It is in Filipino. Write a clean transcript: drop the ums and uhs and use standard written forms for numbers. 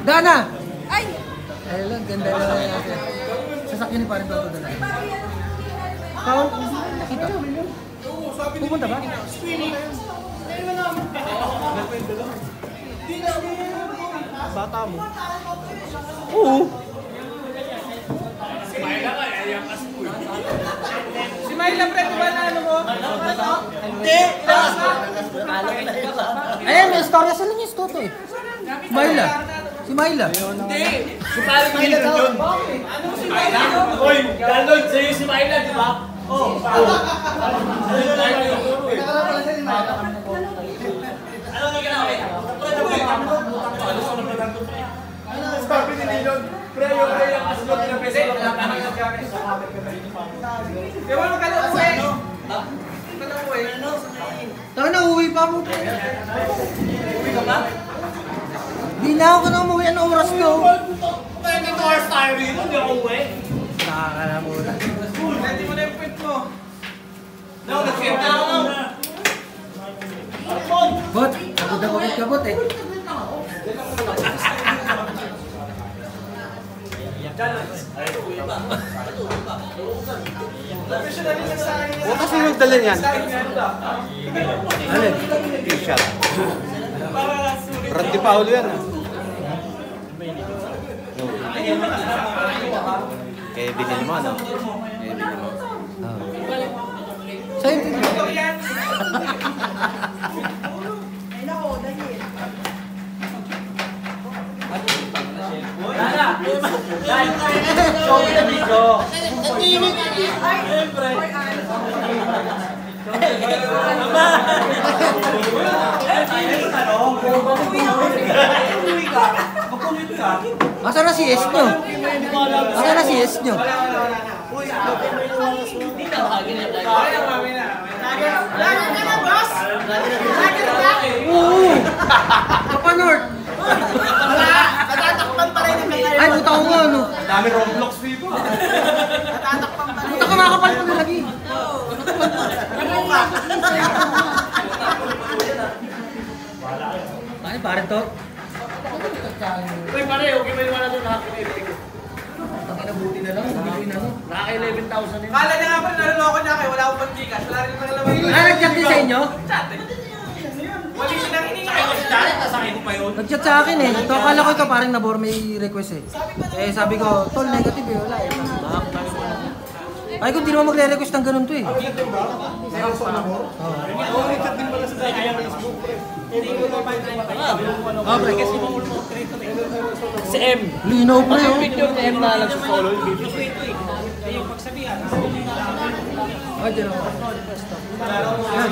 Dana! Ay! Ayun, ganda na lang. Sasakyan ni parang Toto dala. Kau, nakita? Pupunta ba? Bata mo. Oo. Si Myla, pre, di ba na ano mo? Hindi! Ayan, may istorya sa linyo, Toto eh. Myla. Si Myla. Hindi! Si Paring Myla yun. Ano si Myla? Hoy, Galon, sa'yo si Myla, di ba? Oo. Ano nga ginawa? Sabi ni Nilon, pre, yung asunod na present. Di ba magkalaw mo eh? Magkalaw mo eh. Taka na, uwi pa mo. Uwi ka ba? Di na ako na umuwi. Ano oras ko? 24 hours tayo rito, hindi ako uwi. Nakakala mo na. Ready mo na yung print mo. No, nag-share na ako. Bot, kabot na kabot eh. Huwag kasi nagdala niyan. Alin? T-shirt. Randy Paulo yan ah. Kaya binili mo ano? Kaya binili mo. Sa'yo. Show me the video. Asa na si S nyo? Asa na si S nyo? Oo! Kapanort! Natatakpan pa rin ang kanya. Ay, buta ko nga ano. Dami Roblox dito. Natatakpan pa rin. Buta ka makakapal ko na lagi. Ay, pare to. Uy, pare, okay ba yung wala doon nakaka-11? Buti na lang, hindi na lang. Nakaka-11,000 yun. Kala niya nga pa naloloko niya kayo, wala akong pag-gigas. Wala rin nakalaman. Ah, nag-chat din sa inyo? Wali siya nang hininga. Ay, kasi dati, nasakay ko pa yun. Nag-chat sa akin eh. Ito, akala ko ito parang nabor may request eh. Eh, sabi ko, tol, negative eh, wala eh. Ay, kung di naman magre-request ng ganun to eh. Ah, pre, kasi mamulo mo si M. Linaw pre oh. Picture ni M na lang sa solo yung video. Yung pagsabihan. Ay, dyan ako. Yan.